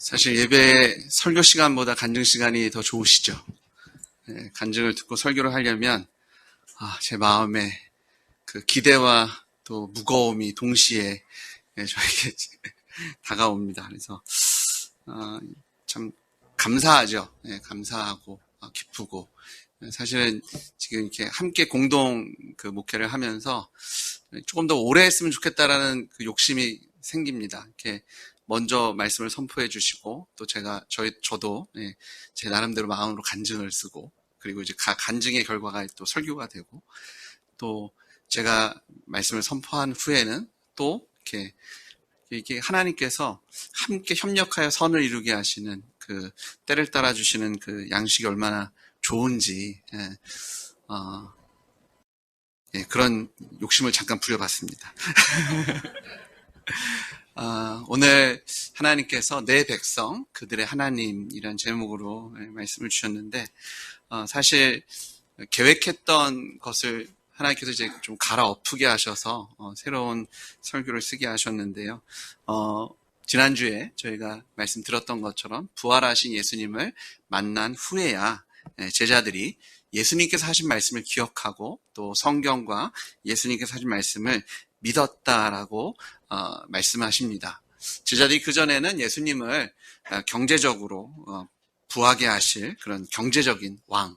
사실 예배 설교 시간보다 간증 시간이 더 좋으시죠? 네, 간증을 듣고 설교를 하려면 제 마음에 그 기대와 또 무거움이 동시에 저에게 다가옵니다. 그래서 참 감사하죠. 감사하고 기쁘고 사실은 지금 이렇게 함께 공동 그 목회를 하면서 조금 더 오래 했으면 좋겠다라는 그 욕심이 생깁니다. 이렇게 먼저 말씀을 선포해 주시고 또 저도 제 나름대로 마음으로 간증을 쓰고 그리고 이제 간증의 결과가 또 설교가 되고 또 제가 말씀을 선포한 후에는 또 이렇게 하나님께서 함께 협력하여 선을 이루게 하시는 그 때를 따라 주시는 그 양식이 얼마나 좋은지 그런 욕심을 잠깐 부려봤습니다. 오늘 하나님께서 내 백성, 그들의 하나님이란 제목으로 말씀을 주셨는데, 사실 계획했던 것을 하나님께서 이제 좀 갈아엎게 하셔서 새로운 설교를 쓰게 하셨는데요. 지난주에 저희가 말씀 들었던 것처럼 부활하신 예수님을 만난 후에야 제자들이 예수님께서 하신 말씀을 기억하고 또 성경과 예수님께서 하신 말씀을 믿었다라고 말씀하십니다. 제자들이 그전에는 예수님을 경제적으로 부하게 하실 그런 경제적인 왕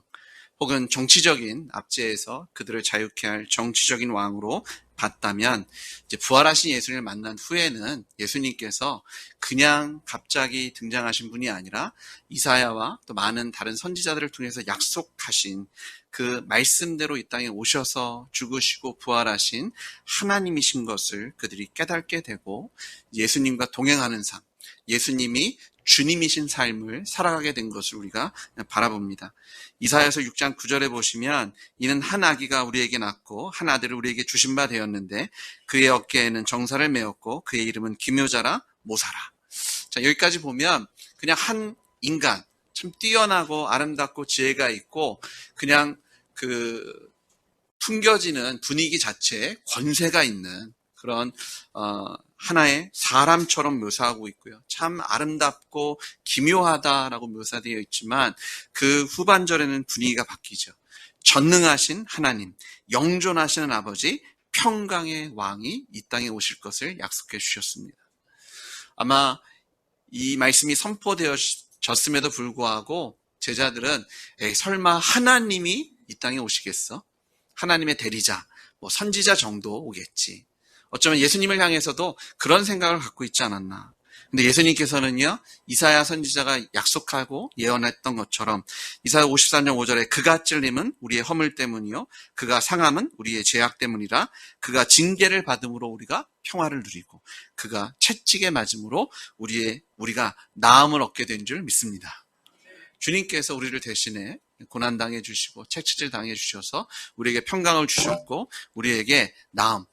혹은 정치적인 압제에서 그들을 자유케 할 정치적인 왕으로 봤다면 이제 부활하신 예수님을 만난 후에는 예수님께서 그냥 갑자기 등장하신 분이 아니라 이사야와 또 많은 다른 선지자들을 통해서 약속하신 그 말씀대로 이 땅에 오셔서 죽으시고 부활하신 하나님이신 것을 그들이 깨닫게 되고 예수님과 동행하는 삶, 예수님이 주님이신 삶을 살아가게 된 것을 우리가 바라봅니다. 이사야서 6장 9절에 보시면 이는 한 아기가 우리에게 낳고 한 아들을 우리에게 주신 바 되었는데 그의 어깨에는 정사를 메었고 그의 이름은 기묘자라 모사라. 자, 여기까지 보면 그냥 한 인간, 참 뛰어나고 아름답고 지혜가 있고 그냥 그 풍겨지는 분위기 자체에 권세가 있는 그런 하나의 사람처럼 묘사하고 있고요. 참 아름답고 기묘하다라고 묘사되어 있지만 그 후반절에는 분위기가 바뀌죠. 전능하신 하나님, 영존하시는 아버지, 평강의 왕이 이 땅에 오실 것을 약속해 주셨습니다. 아마 이 말씀이 선포되어졌음에도 불구하고 제자들은 설마 하나님이 이 땅에 오시겠어? 하나님의 대리자, 선지자 정도 오겠지. 어쩌면 예수님을 향해서도 그런 생각을 갖고 있지 않았나. 근데 예수님께서는요, 이사야 선지자가 약속하고 예언했던 것처럼 이사야 54장 5절에 그가 찔림은 우리의 허물 때문이요, 그가 상함은 우리의 죄악 때문이라, 그가 징계를 받음으로 우리가 평화를 누리고 그가 채찍에 맞음으로 우리가 나음을 얻게 된 줄 믿습니다. 주님께서 우리를 대신해 고난당해 주시고 채찍질 당해 주셔서 우리에게 평강을 주셨고 우리에게 나음,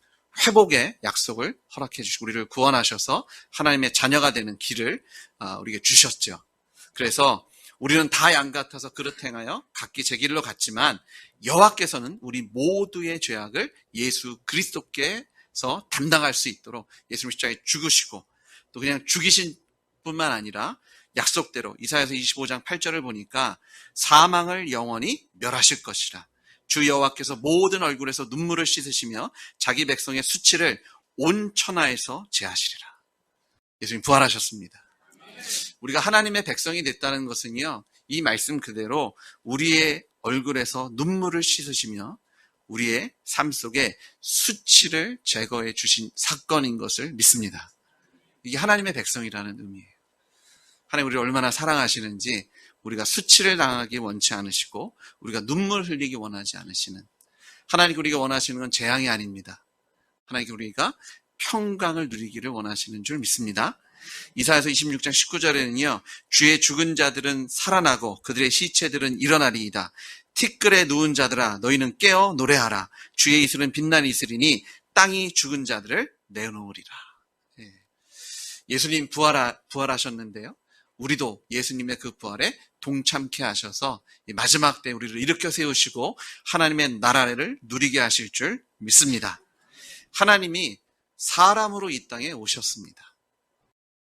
회복의 약속을 허락해 주시고 우리를 구원하셔서 하나님의 자녀가 되는 길을 우리에게 주셨죠. 그래서 우리는 다 양 같아서 그릇 행하여 각기 제 길로 갔지만 여호와께서는 우리 모두의 죄악을 예수 그리스도께서 담당할 수 있도록 예수님 십자가에 죽으시고 또 그냥 죽이신 뿐만 아니라 약속대로 이사야서 25장 8절을 보니까 사망을 영원히 멸하실 것이라. 주 여호와께서 모든 얼굴에서 눈물을 씻으시며 자기 백성의 수치를 온 천하에서 제하시리라. 예수님 부활하셨습니다. 우리가 하나님의 백성이 됐다는 것은요, 이 말씀 그대로 우리의 얼굴에서 눈물을 씻으시며 우리의 삶 속에 수치를 제거해 주신 사건인 것을 믿습니다. 이게 하나님의 백성이라는 의미예요. 하나님 우리를 얼마나 사랑하시는지 우리가 수치를 당하기 원치 않으시고 우리가 눈물 흘리기 원하지 않으시는 하나님 우리가 원하시는 건 재앙이 아닙니다. 하나님 우리가 평강을 누리기를 원하시는 줄 믿습니다. 이사야서 26장 19절에는요. 주의 죽은 자들은 살아나고 그들의 시체들은 일어나리이다. 티끌에 누운 자들아 너희는 깨어 노래하라. 주의 이슬은 빛나는 이슬이니 땅이 죽은 자들을 내놓으리라. 예수님 부활하셨는데요. 우리도 예수님의 그 부활에 동참케 하셔서 마지막 때 우리를 일으켜 세우시고 하나님의 나라를 누리게 하실 줄 믿습니다. 하나님이 사람으로 이 땅에 오셨습니다.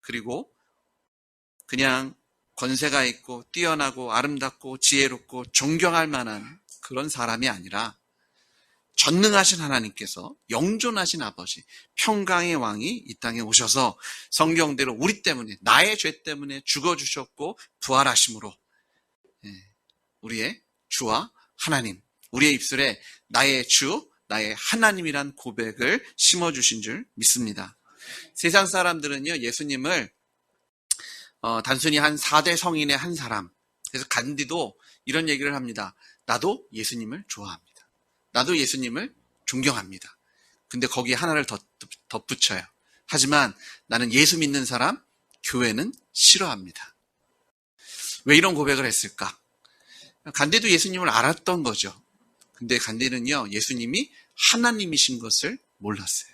그리고 그냥 권세가 있고 뛰어나고 아름답고 지혜롭고 존경할 만한 그런 사람이 아니라 전능하신 하나님께서 영존하신 아버지, 평강의 왕이 이 땅에 오셔서 성경대로 우리 때문에, 나의 죄 때문에 죽어주셨고 부활하심으로 우리의 주와 하나님, 우리의 입술에 나의 주, 나의 하나님이란 고백을 심어주신 줄 믿습니다. 세상 사람들은요, 예수님을 단순히 한 4대 성인의 한 사람, 그래서 간디도 이런 얘기를 합니다. 나도 예수님을 좋아합니다. 나도 예수님을 존경합니다. 근데 거기에 하나를 덧붙여요. 하지만 나는 예수 믿는 사람, 교회는 싫어합니다. 왜 이런 고백을 했을까? 간디도 예수님을 알았던 거죠. 근데 간디는요, 예수님이 하나님이신 것을 몰랐어요.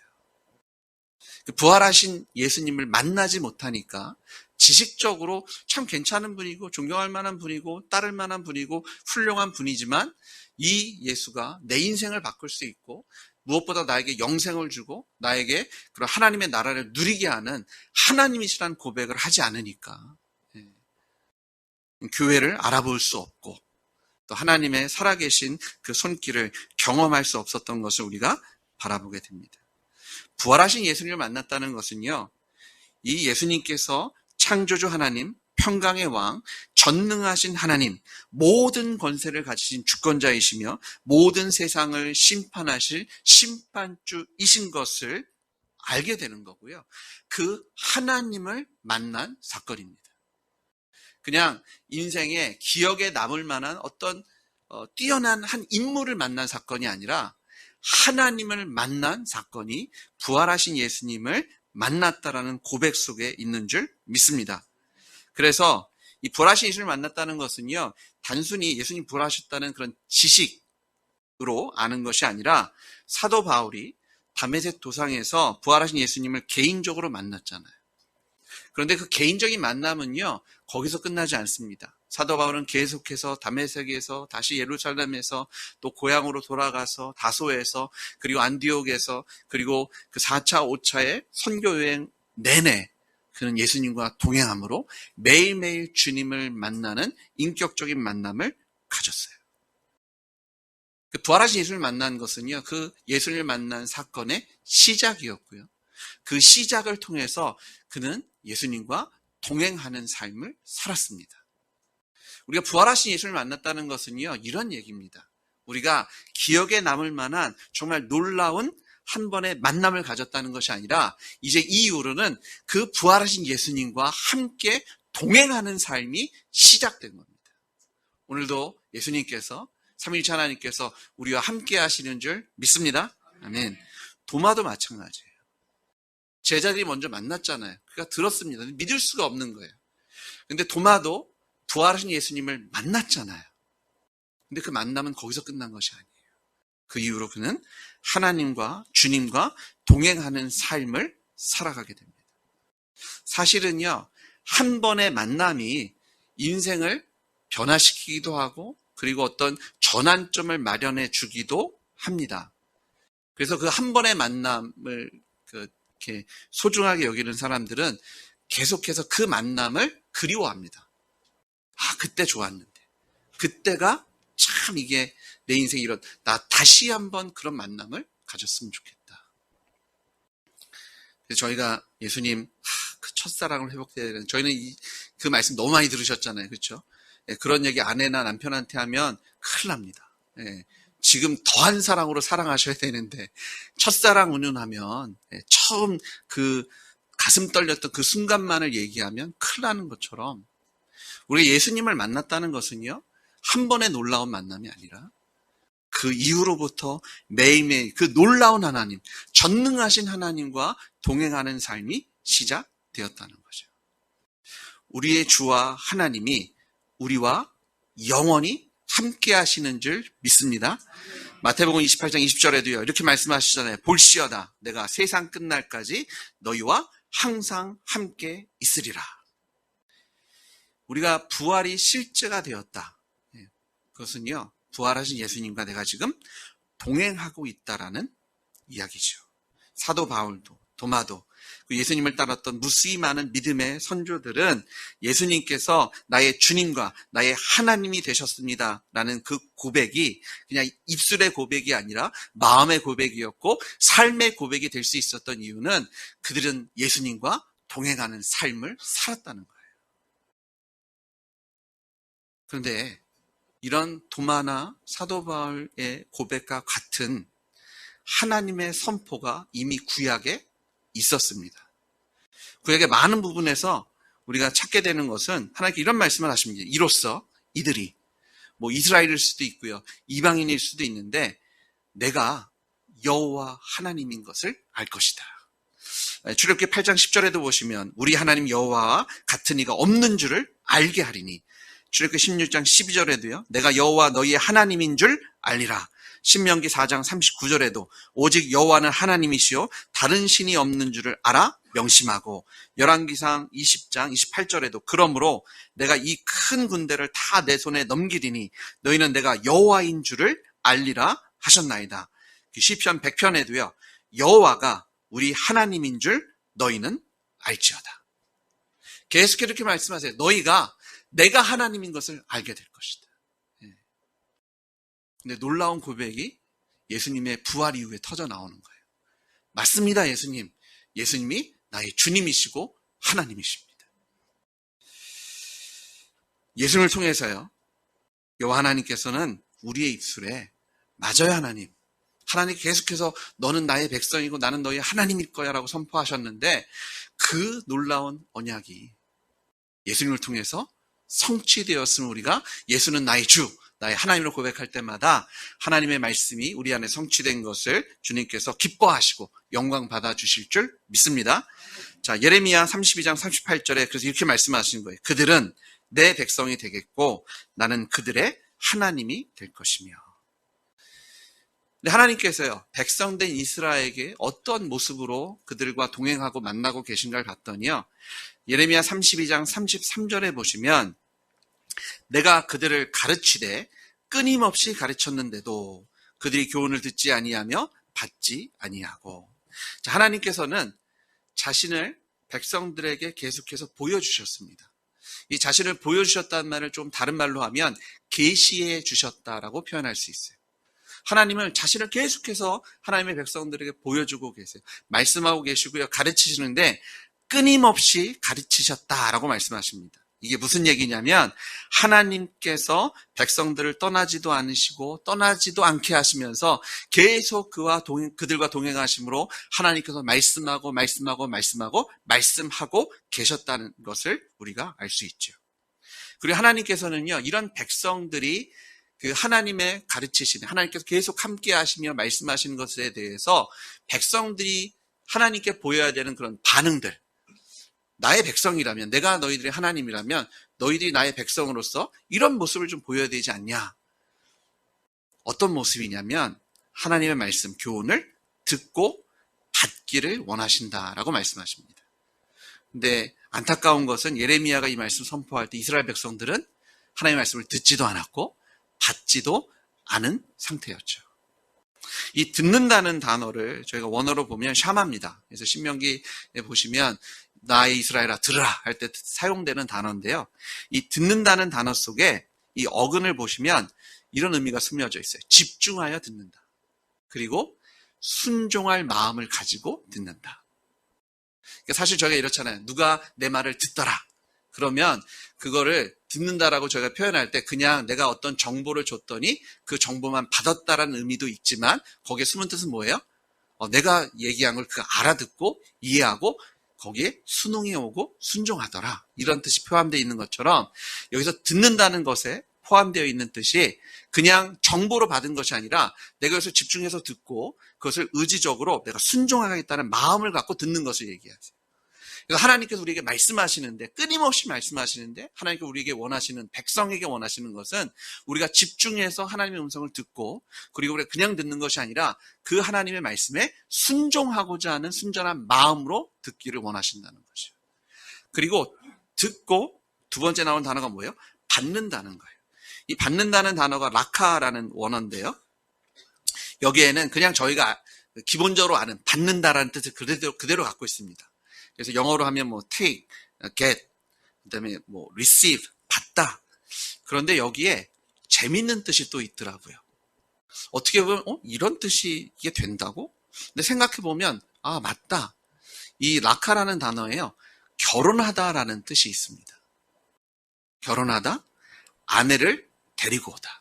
부활하신 예수님을 만나지 못하니까 지식적으로 참 괜찮은 분이고 존경할 만한 분이고 따를 만한 분이고 훌륭한 분이지만 이 예수가 내 인생을 바꿀 수 있고 무엇보다 나에게 영생을 주고 나에게 그런 하나님의 나라를 누리게 하는 하나님이시라는 고백을 하지 않으니까 교회를 알아볼 수 없고 또 하나님의 살아계신 그 손길을 경험할 수 없었던 것을 우리가 바라보게 됩니다. 부활하신 예수님을 만났다는 것은요, 이 예수님께서 창조주 하나님, 평강의 왕, 전능하신 하나님, 모든 권세를 가지신 주권자이시며 모든 세상을 심판하실 심판주이신 것을 알게 되는 거고요. 그 하나님을 만난 사건입니다. 그냥 인생에 기억에 남을 만한 어떤 뛰어난 한 인물을 만난 사건이 아니라 하나님을 만난 사건이 부활하신 예수님을 만났다라는 고백 속에 있는 줄 믿습니다. 그래서 이 부활하신 예수님을 만났다는 것은요, 단순히 예수님 부활하셨다는 그런 지식으로 아는 것이 아니라 사도 바울이 다메섹 도상에서 부활하신 예수님을 개인적으로 만났잖아요. 그런데 그 개인적인 만남은요, 거기서 끝나지 않습니다. 사도 바울은 계속해서 다메섹에서 다시 예루살렘에서 또 고향으로 돌아가서 다소에서 그리고 안디옥에서 그리고 그 4차, 5차의 선교 여행 내내 그는 예수님과 동행함으로 매일매일 주님을 만나는 인격적인 만남을 가졌어요. 그 부활하신 예수님을 만난 것은요, 그 예수님을 만난 사건의 시작이었고요. 그 시작을 통해서 그는 예수님과 동행하는 삶을 살았습니다. 우리가 부활하신 예수님을 만났다는 것은요, 이런 얘기입니다. 우리가 기억에 남을 만한 정말 놀라운 한 번의 만남을 가졌다는 것이 아니라 이제 이후로는 그 부활하신 예수님과 함께 동행하는 삶이 시작된 겁니다. 오늘도 예수님께서 삼위일체 하나님께서 우리와 함께 하시는 줄 믿습니다. 아멘. 도마도 마찬가지예요. 제자들이 먼저 만났잖아요. 그가 들었습니다. 믿을 수가 없는 거예요. 근데 도마도 부활하신 예수님을 만났잖아요. 근데 그 만남은 거기서 끝난 것이 아니에요. 그 이후로 그는 하나님과 주님과 동행하는 삶을 살아가게 됩니다. 사실은요, 한 번의 만남이 인생을 변화시키기도 하고 그리고 어떤 전환점을 마련해 주기도 합니다. 그래서 그 한 번의 만남을 이렇게 소중하게 여기는 사람들은 계속해서 그 만남을 그리워합니다. 아, 그때 좋았는데. 그때가 참 이게 내 인생에 나 다시 한번 그런 만남을 가졌으면 좋겠다. 그래서 저희가 예수님, 그 첫사랑을 회복해야 되는, 저희는 그 말씀 너무 많이 들으셨잖아요. 그렇죠? 그런 얘기 아내나 남편한테 하면 큰일 납니다. 지금 더한 사랑으로 사랑하셔야 되는데 첫사랑 운운하면 처음 그 가슴 떨렸던 그 순간만을 얘기하면 큰일 나는 것처럼 우리가 예수님을 만났다는 것은요, 한 번의 놀라운 만남이 아니라 그 이후로부터 매일매일 그 놀라운 하나님, 전능하신 하나님과 동행하는 삶이 시작되었다는 거죠. 우리의 주와 하나님이 우리와 영원히 함께 하시는 줄 믿습니다. 마태복음 28장 20절에도요, 이렇게 말씀하시잖아요. 볼시어다, 내가 세상 끝날까지 너희와 항상 함께 있으리라. 우리가 부활이 실제가 되었다. 그것은요, 부활하신 예수님과 내가 지금 동행하고 있다라는 이야기죠. 사도 바울도 도마도 그 예수님을 따랐던 무수히 많은 믿음의 선조들은 예수님께서 나의 주님과 나의 하나님이 되셨습니다 라는 그 고백이 그냥 입술의 고백이 아니라 마음의 고백이었고 삶의 고백이 될 수 있었던 이유는 그들은 예수님과 동행하는 삶을 살았다는 거예요. 그런데 이런 도마나 사도 바울의 고백과 같은 하나님의 선포가 이미 구약에 있었습니다. 구약의 많은 부분에서 우리가 찾게 되는 것은 하나님께 이런 말씀을 하십니다. 이로써 이들이 뭐 이스라엘일 수도 있고요, 이방인일 수도 있는데 내가 여호와 하나님인 것을 알 것이다. 출애굽기 8장 10절에도 보시면 우리 하나님 여호와와 같은 이가 없는 줄을 알게 하리니, 출애굽기 16장 12절에도요 내가 여호와 너희의 하나님인 줄 알리라. 신명기 4장 39절에도 오직 여호와는 하나님이시요 다른 신이 없는 줄을 알아 명심하고, 열왕기상 20장 28절에도 그러므로 내가 이 큰 군대를 다 내 손에 넘기리니 너희는 내가 여호와인 줄을 알리라 하셨나이다. 시편 100편에도요 여호와가 우리 하나님인 줄 너희는 알지어다. 계속 이렇게 말씀하세요. 너희가 내가 하나님인 것을 알게 될 것이다. 근데 놀라운 고백이 예수님의 부활 이후에 터져 나오는 거예요. 맞습니다, 예수님. 예수님이 나의 주님이시고 하나님이십니다. 예수님을 통해서요, 여호와 하나님께서는 우리의 입술에 맞아요, 하나님. 하나님 계속해서 너는 나의 백성이고 나는 너의 하나님일 거야 라고 선포하셨는데 그 놀라운 언약이 예수님을 통해서 성취되었음을 우리가 예수는 나의 주, 나의 하나님을 고백할 때마다 하나님의 말씀이 우리 안에 성취된 것을 주님께서 기뻐하시고 영광 받아주실 줄 믿습니다. 자, 예레미야 32장 38절에 그래서 이렇게 말씀하시는 거예요. 그들은 내 백성이 되겠고 나는 그들의 하나님이 될 것이며. 근데 하나님께서요, 백성된 이스라엘에게 어떤 모습으로 그들과 동행하고 만나고 계신가를 봤더니요, 예레미야 32장 33절에 보시면 내가 그들을 가르치되 끊임없이 가르쳤는데도 그들이 교훈을 듣지 아니하며 받지 아니하고. 자, 하나님께서는 자신을 백성들에게 계속해서 보여주셨습니다. 이 자신을 보여주셨다는 말을 좀 다른 말로 하면 계시해 주셨다라고 표현할 수 있어요. 하나님을 자신을 계속해서 하나님의 백성들에게 보여주고 계세요. 말씀하고 계시고요, 가르치시는데 끊임없이 가르치셨다라고 말씀하십니다. 이게 무슨 얘기냐면 하나님께서 백성들을 떠나지도 않으시고 떠나지도 않게 하시면서 계속 그들과 동행하심으로 하나님께서 말씀하고 계셨다는 것을 우리가 알 수 있죠. 그리고 하나님께서는요, 이런 백성들이 그 하나님의 가르치시는, 하나님께서 계속 함께 하시며 말씀하시는 것에 대해서 백성들이 하나님께 보여야 되는 그런 반응들, 나의 백성이라면, 내가 너희들의 하나님이라면 너희들이 나의 백성으로서 이런 모습을 좀 보여야 되지 않냐. 어떤 모습이냐면 하나님의 말씀, 교훈을 듣고 받기를 원하신다라고 말씀하십니다. 근데 안타까운 것은 예레미야가 이 말씀 선포할 때 이스라엘 백성들은 하나님의 말씀을 듣지도 않았고 받지도 않은 상태였죠. 이 듣는다는 단어를 저희가 원어로 보면 샤마입니다. 그래서 신명기에 보시면 나의 이스라엘아 들으라 할 때 사용되는 단어인데요. 이 듣는다는 단어 속에 이 어근을 보시면 이런 의미가 숨겨져 있어요. 집중하여 듣는다. 그리고 순종할 마음을 가지고 듣는다. 그러니까 사실 저희가 이렇잖아요. 누가 내 말을 듣더라. 그러면 그거를 듣는다라고 저희가 표현할 때 그냥 내가 어떤 정보를 줬더니 그 정보만 받았다라는 의미도 있지만 거기에 숨은 뜻은 뭐예요? 내가 얘기한 걸 그 알아듣고 이해하고 거기에 순응해 오고 순종하더라. 이런 뜻이 포함되어 있는 것처럼 여기서 듣는다는 것에 포함되어 있는 뜻이 그냥 정보로 받은 것이 아니라 내가 여기서 집중해서 듣고 그것을 의지적으로 내가 순종하겠다는 마음을 갖고 듣는 것을 얘기하세요. 그래서 하나님께서 우리에게 말씀하시는데, 끊임없이 말씀하시는데 하나님께서 우리에게 원하시는, 백성에게 원하시는 것은 우리가 집중해서 하나님의 음성을 듣고 그리고 우리가 그냥 듣는 것이 아니라 그 하나님의 말씀에 순종하고자 하는 순전한 마음으로 듣기를 원하신다는 것이죠. 그리고 듣고 두 번째 나온 단어가 뭐예요? 받는다는 거예요. 이 받는다는 단어가 라카라는 원어인데요. 여기에는 그냥 저희가 기본적으로 아는 받는다라는 뜻을 그대로 갖고 있습니다. 그래서 영어로 하면 뭐 take, get, 그다음에 뭐 receive, 받다. 그런데 여기에 재밌는 뜻이 또 있더라고요. 어떻게 보면 이런 뜻이 이게 된다고? 근데 생각해 보면 맞다. 이 라카라는 단어에요. 결혼하다라는 뜻이 있습니다. 결혼하다, 아내를 데리고 오다.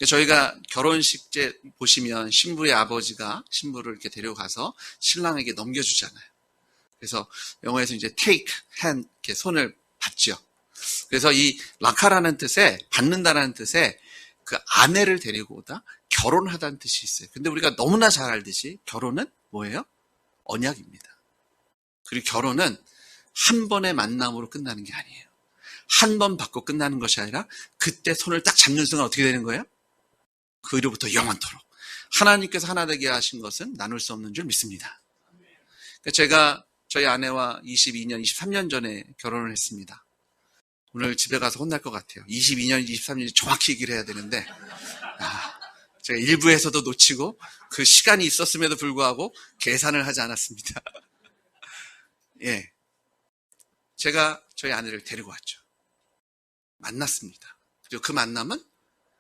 저희가 결혼식 때 보시면 신부의 아버지가 신부를 이렇게 데려가서 신랑에게 넘겨주잖아요. 그래서 영어에서 이제 take hand 이렇게 손을 받죠. 그래서 이 라카라는 뜻에 받는다라는 뜻에 그 아내를 데리고 오다, 결혼하다는 뜻이 있어요. 근데 우리가 너무나 잘 알듯이 결혼은 뭐예요? 언약입니다. 그리고 결혼은 한 번의 만남으로 끝나는 게 아니에요. 한 번 받고 끝나는 것이 아니라 그때 손을 딱 잡는 순간 어떻게 되는 거예요? 그 이후부터 영원토록. 하나님께서 하나 되게 하신 것은 나눌 수 없는 줄 믿습니다. 제가 저희 아내와 22년, 23년 전에 결혼을 했습니다. 오늘 집에 가서 혼날 것 같아요. 22년, 23년이 정확히 얘기를 해야 되는데 제가 일부에서도 놓치고 그 시간이 있었음에도 불구하고 계산을 하지 않았습니다. 예, 제가 저희 아내를 데리고 왔죠. 만났습니다. 그리고 그 만남은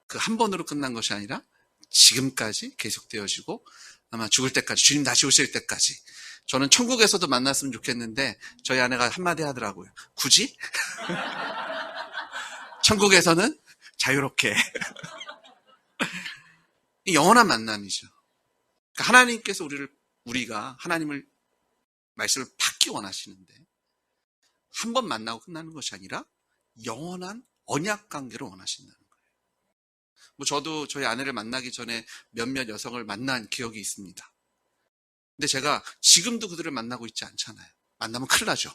그 한 번으로 끝난 것이 아니라 지금까지 계속되어지고 아마 죽을 때까지, 주님 다시 오실 때까지. 저는 천국에서도 만났으면 좋겠는데 저희 아내가 한마디 하더라고요. 굳이? 천국에서는 자유롭게. 영원한 만남이죠. 그러니까 하나님께서 우리가 하나님을 말씀을 받기 원하시는데 한 번 만나고 끝나는 것이 아니라 영원한 언약 관계를 원하신다는 거예요. 뭐 저도 저희 아내를 만나기 전에 몇몇 여성을 만난 기억이 있습니다. 근데 제가 지금도 그들을 만나고 있지 않잖아요. 만나면 큰일 나죠.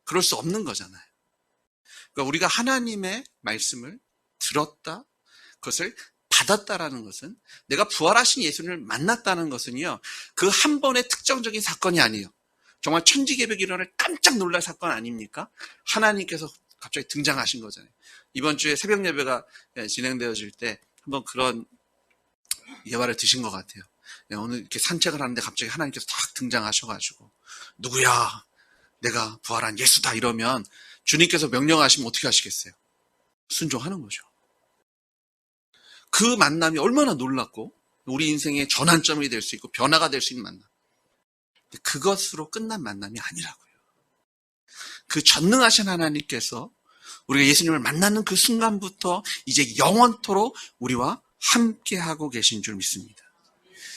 그럴 수 없는 거잖아요. 그러니까 우리가 하나님의 말씀을 들었다, 그것을 받았다라는 것은, 내가 부활하신 예수님을 만났다는 것은요, 그 한 번의 특정적인 사건이 아니에요. 정말 천지개벽이 일어날 깜짝 놀랄 사건 아닙니까? 하나님께서 갑자기 등장하신 거잖아요. 이번 주에 새벽 예배가 진행되어질 때 한번 그런 예화를 드신 것 같아요. 오늘 이렇게 산책을 하는데 갑자기 하나님께서 탁 등장하셔가지고 누구야? 내가 부활한 예수다 이러면 주님께서 명령하시면 어떻게 하시겠어요? 순종하는 거죠. 그 만남이 얼마나 놀랍고 우리 인생의 전환점이 될 수 있고 변화가 될 수 있는 만남. 그것으로 끝난 만남이 아니라고요. 그 전능하신 하나님께서 우리가 예수님을 만나는 그 순간부터 이제 영원토록 우리와 함께하고 계신 줄 믿습니다.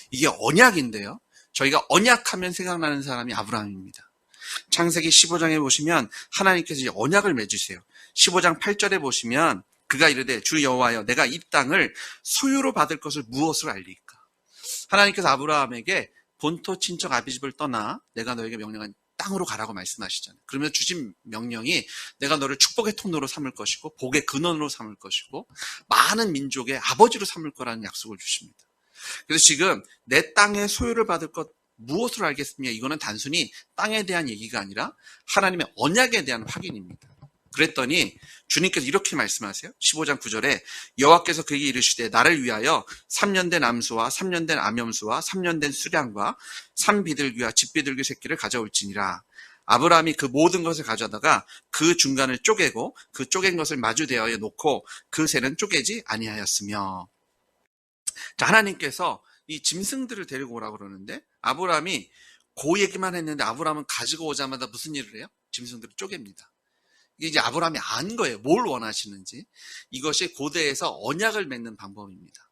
이게 언약인데요. 저희가 언약하면 생각나는 사람이 아브라함입니다. 창세기 15장에 보시면 하나님께서 이제 언약을 맺으세요. 15장 8절에 보시면 그가 이르되 주 여호와여 내가 이 땅을 소유로 받을 것을 무엇을 알리까? 하나님께서 아브라함에게 본토 친척 아비집을 떠나 내가 너에게 명령한 땅으로 가라고 말씀하시잖아요. 그러면 주신 명령이 내가 너를 축복의 통로로 삼을 것이고 복의 근원으로 삼을 것이고 많은 민족의 아버지로 삼을 거라는 약속을 주십니다. 그래서 지금 내 땅의 소유를 받을 것 무엇으로 알겠습니까? 이거는 단순히 땅에 대한 얘기가 아니라 하나님의 언약에 대한 확인입니다. 그랬더니 주님께서 이렇게 말씀하세요. 15장 9절에 여호와께서 그에게 이르시되 나를 위하여 3년 된 암소와 3년 된 암염소와 3년 된 수량과 3비둘기와 집비둘기 새끼를 가져올지니라. 아브라함이 그 모든 것을 가져다가 그 중간을 쪼개고 그 쪼갠 것을 마주 대하여 놓고 그 새는 쪼개지 아니하였으며. 자, 하나님께서 이 짐승들을 데리고 오라고 그러는데 아브라함이 그 얘기만 했는데 아브라함은 가지고 오자마자 무슨 일을 해요? 짐승들을 쪼갭니다. 이게 이제 아브라함이 안 거예요. 뭘 원하시는지. 이것이 고대에서 언약을 맺는 방법입니다.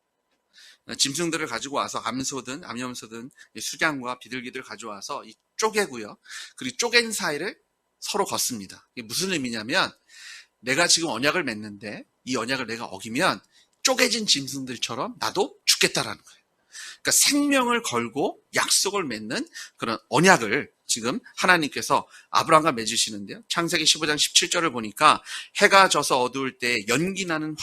짐승들을 가지고 와서 암소든 암염소든 수량과 비둘기들 가져와서 쪼개고요. 그리고 쪼갠 사이를 서로 걷습니다. 이게 무슨 의미냐면 내가 지금 언약을 맺는데 이 언약을 내가 어기면 쪼개진 짐승들처럼 나도 죽겠다라는 거예요. 그러니까 생명을 걸고 약속을 맺는 그런 언약을 지금 하나님께서 아브라함과 맺으시는데요. 창세기 15장 17절을 보니까 해가 져서 어두울 때 연기 나는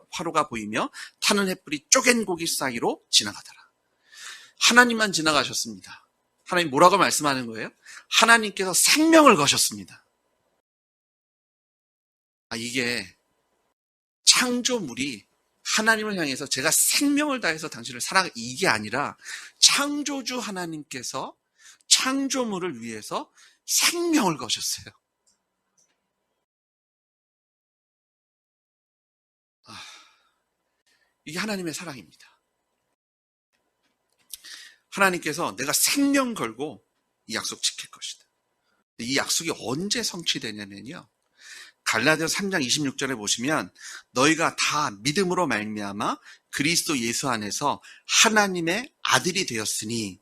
화로가 보이며 타는 햇불이 쪼갠 고기 사이로 지나가더라. 하나님만 지나가셨습니다. 하나님 뭐라고 말씀하는 거예요? 하나님께서 생명을 거셨습니다. 이게 창조물이 하나님을 향해서 제가 생명을 다해서 당신을 사랑 이게 아니라 창조주 하나님께서 창조물을 위해서 생명을 거셨어요. 이게 하나님의 사랑입니다. 하나님께서 내가 생명 걸고 이 약속 지킬 것이다. 이 약속이 언제 성취되냐면요, 갈라디아서 3장 26절에 보시면 너희가 다 믿음으로 말미암아 그리스도 예수 안에서 하나님의 아들이 되었으니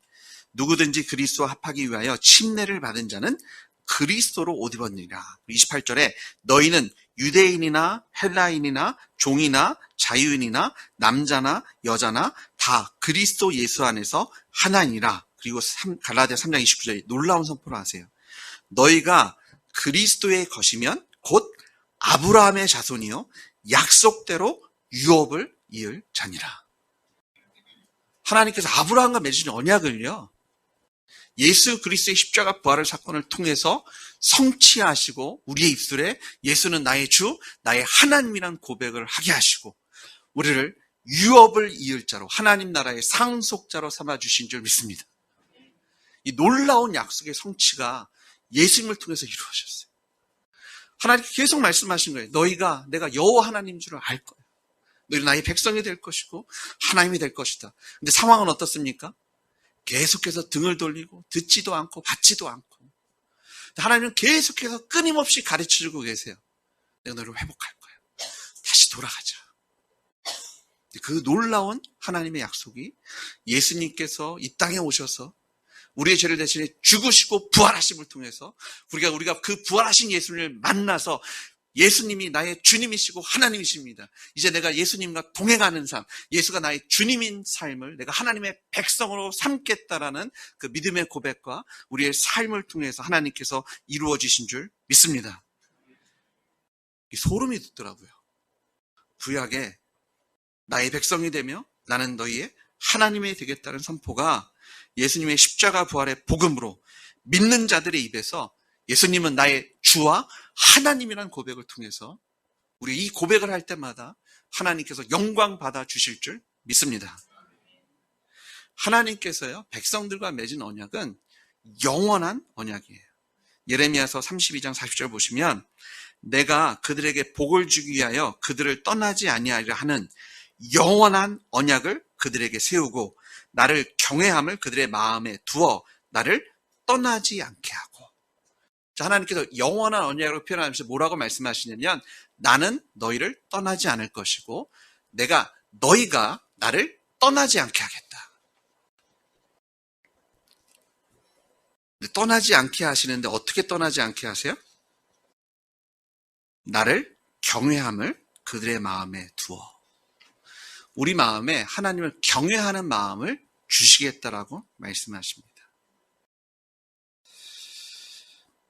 누구든지 그리스도와 합하기 위하여 침례를 받은 자는 그리스도로 옷 입었느니라. 28절에 너희는 유대인이나 헬라인이나 종이나 자유인이나 남자나 여자나 다 그리스도 예수 안에서 하나니라. 그리고 갈라디아 3장 29절에 놀라운 선포를 하세요. 너희가 그리스도의 것이면 곧 아브라함의 자손이요 약속대로 유업을 이을 자니라. 하나님께서 아브라함과 맺으신 언약을요, 예수 그리스도의 십자가 부활의 사건을 통해서 성취하시고 우리의 입술에 예수는 나의 주, 나의 하나님이란 고백을 하게 하시고 우리를 유업을 이을 자로 하나님 나라의 상속자로 삼아주신 줄 믿습니다. 이 놀라운 약속의 성취가 예수님을 통해서 이루어졌어요. 하나님께 계속 말씀하신 거예요. 너희가 내가 여호와 하나님인 줄을 알 거야. 너희는 나의 백성이 될 것이고 하나님이 될 것이다. 근데 상황은 어떻습니까? 계속해서 등을 돌리고 듣지도 않고 받지도 않고, 하나님은 계속해서 끊임없이 가르쳐주고 계세요. 내가 너를 회복할 거야. 다시 돌아가자. 그 놀라운 하나님의 약속이 예수님께서 이 땅에 오셔서 우리의 죄를 대신에 죽으시고 부활하심을 통해서 우리가 그 부활하신 예수님을 만나서 예수님이 나의 주님이시고 하나님이십니다. 이제 내가 예수님과 동행하는 삶, 예수가 나의 주님인 삶을 내가 하나님의 백성으로 삼겠다라는 그 믿음의 고백과 우리의 삶을 통해서 하나님께서 이루어지신 줄 믿습니다. 소름이 돋더라고요. 구약에 나의 백성이 되며 나는 너희의 하나님이 되겠다는 선포가 예수님의 십자가 부활의 복음으로 믿는 자들의 입에서 예수님은 나의 주와 하나님이라는 고백을 통해서 우리 이 고백을 할 때마다 하나님께서 영광 받아 주실 줄 믿습니다. 하나님께서요, 백성들과 맺은 언약은 영원한 언약이에요. 예레미야서 32장 40절 보시면 내가 그들에게 복을 주기 위하여 그들을 떠나지 아니하리라 하는 영원한 언약을 그들에게 세우고 나를 경외함을 그들의 마음에 두어 나를 떠나지 않게 하고. 자, 하나님께서 영원한 언약으로 표현하면서 뭐라고 말씀하시냐면 나는 너희를 떠나지 않을 것이고 너희가 나를 떠나지 않게 하겠다. 떠나지 않게 하시는데 어떻게 떠나지 않게 하세요? 나를 경외함을 그들의 마음에 두어. 우리 마음에 하나님을 경외하는 마음을 주시겠다라고 말씀하십니다.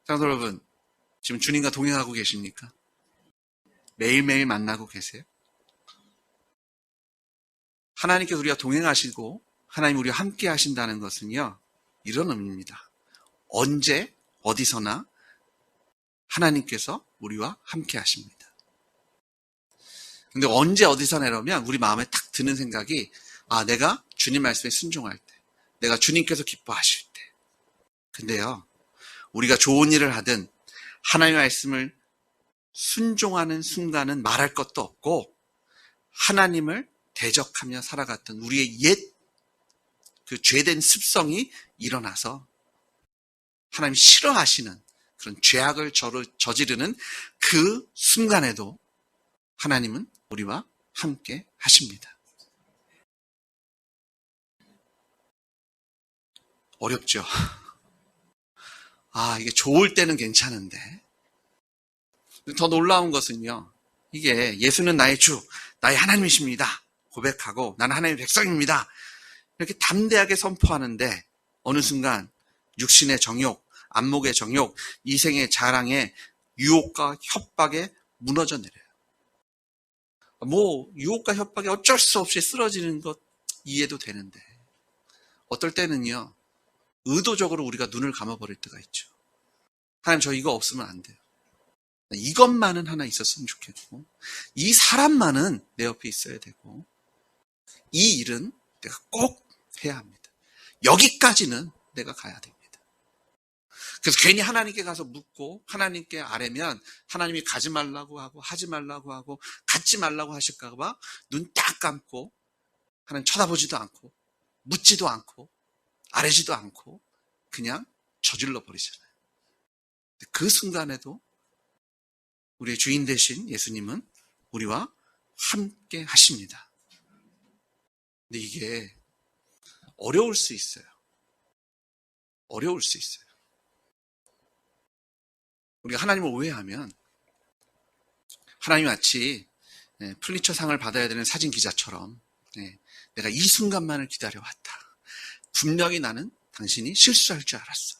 자, 여러분, 지금 주님과 동행하고 계십니까? 매일매일 만나고 계세요? 하나님께서 우리가 동행하시고 하나님 우리와 함께 하신다는 것은요, 이런 의미입니다. 언제 어디서나 하나님께서 우리와 함께 하십니다. 근데 언제 어디서나 이러면 우리 마음에 탁 드는 생각이 내가 주님 말씀에 순종할 때, 내가 주님께서 기뻐하실 때. 근데요, 우리가 좋은 일을 하든 하나님의 말씀을 순종하는 순간은 말할 것도 없고 하나님을 대적하며 살아갔던 우리의 옛 그 죄된 습성이 일어나서 하나님 싫어하시는 그런 죄악을 저지르는 그 순간에도 하나님은 우리와 함께 하십니다. 어렵죠? 이게 좋을 때는 괜찮은데 더 놀라운 것은요, 이게 예수는 나의 주, 나의 하나님이십니다 고백하고 나는 하나님의 백성입니다 이렇게 담대하게 선포하는데 어느 순간 육신의 정욕, 안목의 정욕, 이생의 자랑에 유혹과 협박에 무너져 내려요. 유혹과 협박에 어쩔 수 없이 쓰러지는 것 이해도 되는데 어떨 때는요, 의도적으로 우리가 눈을 감아버릴 때가 있죠. 하나님, 저 이거 없으면 안 돼요. 이것만은 하나 있었으면 좋겠고, 이 사람만은 내 옆에 있어야 되고, 이 일은 내가 꼭 해야 합니다. 여기까지는 내가 가야 됩니다. 그래서 괜히 하나님께 가서 묻고 하나님께 아뢰면 하나님이 가지 말라고 하고 하지 말라고 하고 갖지 말라고 하실까 봐 눈 딱 감고 하나님 쳐다보지도 않고 묻지도 않고 아뢰지도 않고 그냥 저질러 버리잖아요. 그 순간에도 우리의 주인 되신 예수님은 우리와 함께 하십니다. 근데 이게 어려울 수 있어요. 어려울 수 있어요. 우리가 하나님을 오해하면 하나님이 마치 풀리처 상을 받아야 되는 사진 기자처럼 내가 이 순간만을 기다려왔다. 분명히 나는 당신이 실수할 줄 알았어.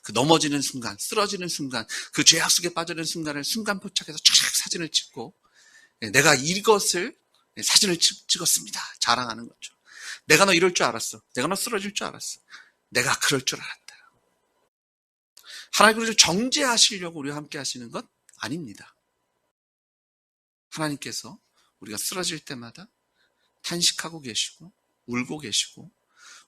그 넘어지는 순간, 쓰러지는 순간, 그 죄악 속에 빠져드는 순간을 순간 포착해서 쫙 사진을 찍고 내가 이것을 사진을 찍었습니다. 자랑하는 거죠. 내가 너 이럴 줄 알았어. 내가 너 쓰러질 줄 알았어. 내가 그럴 줄 알았다. 하나님 우리를 정죄하시려고 우리와 함께 하시는 것 아닙니다. 하나님께서 우리가 쓰러질 때마다 탄식하고 계시고 울고 계시고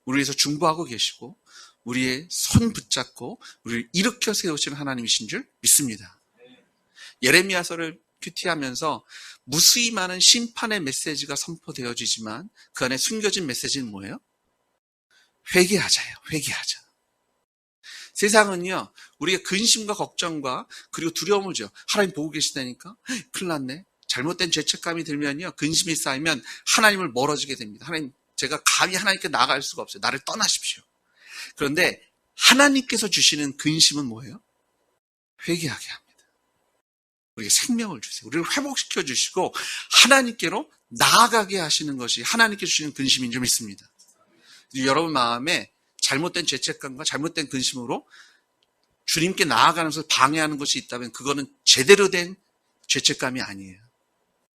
우리를 위해서 중보하고 계시고 우리의 손 붙잡고 우리를 일으켜 세우시는 하나님이신 줄 믿습니다. 예레미야서를 큐티하면서 무수히 많은 심판의 메시지가 선포되어지지만 그 안에 숨겨진 메시지는 뭐예요? 회개하자예요. 회개하자. 세상은요, 우리의 근심과 걱정과 그리고 두려움을 줘요. 하나님 보고 계시다니까? 큰일 났네. 잘못된 죄책감이 들면요, 근심이 쌓이면 하나님을 멀어지게 됩니다. 하나님, 제가 감히 하나님께 나아갈 수가 없어요. 나를 떠나십시오. 그런데 하나님께서 주시는 근심은 뭐예요? 회개하게 합니다. 우리에게 생명을 주세요. 우리를 회복시켜 주시고 하나님께로 나아가게 하시는 것이 하나님께 주시는 근심인 줄 믿습니다. 여러분 마음에 잘못된 죄책감과 잘못된 근심으로 주님께 나아가는 것을 방해하는 것이 있다면 그거는 제대로 된 죄책감이 아니에요.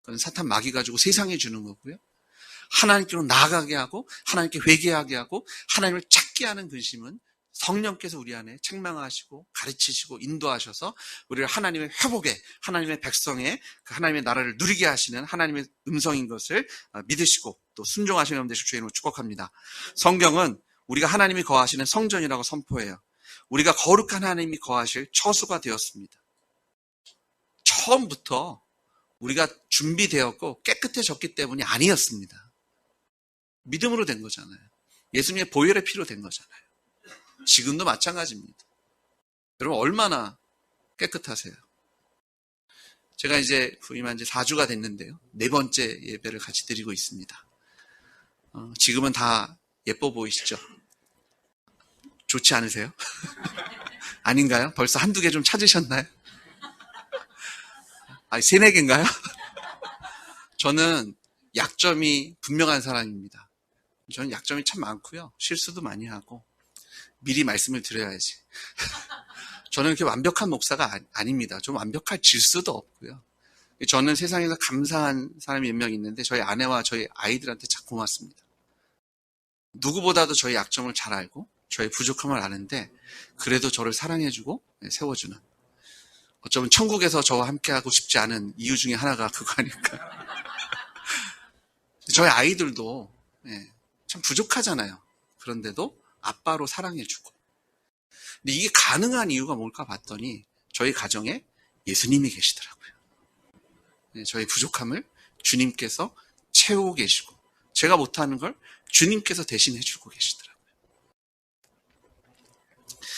그건 사탄 마귀 가지고 세상에 주는 거고요. 하나님께로 나아가게 하고 하나님께 회개하게 하고 하나님을 찾게 하는 근심은 성령께서 우리 안에 책망하시고 가르치시고 인도하셔서 우리를 하나님의 회복에 하나님의 백성의 그 하나님의 나라를 누리게 하시는 하나님의 음성인 것을 믿으시고 또 순종하시는 여러분 되실 주의 이름으로 축복합니다. 성경은 우리가 하나님이 거하시는 성전이라고 선포해요. 우리가 거룩한 하나님이 거하실 처소가 되었습니다. 처음부터 우리가 준비되었고 깨끗해졌기 때문이 아니었습니다. 믿음으로 된 거잖아요. 예수님의 보혈의 피로 된 거잖아요. 지금도 마찬가지입니다. 여러분 얼마나 깨끗하세요? 제가 이제 부임한 지 4주가 됐는데요. 4번째 예배를 같이 드리고 있습니다. 지금은 다 예뻐 보이시죠? 좋지 않으세요? 아닌가요? 벌써 한두 개 좀 찾으셨나요? 아니, 3, 4개인가요? 저는 약점이 분명한 사람입니다. 저는 약점이 참 많고요. 실수도 많이 하고 미리 말씀을 드려야지. 저는 이렇게 완벽한 목사가 아닙니다. 좀 완벽할 질수도 없고요. 저는 세상에서 감사한 사람이 몇 명 있는데 저희 아내와 저희 아이들한테 참 고맙습니다. 누구보다도 저희 약점을 잘 알고 저의 부족함을 아는데 그래도 저를 사랑해주고 세워주는, 어쩌면 천국에서 저와 함께하고 싶지 않은 이유 중에 하나가 그거 아닐까. 저희 아이들도 참 부족하잖아요. 그런데도 아빠로 사랑해주고. 근데 이게 가능한 이유가 뭘까 봤더니 저희 가정에 예수님이 계시더라고요. 저희 부족함을 주님께서 채우고 계시고 제가 못하는 걸 주님께서 대신 해주고 계시더라고요.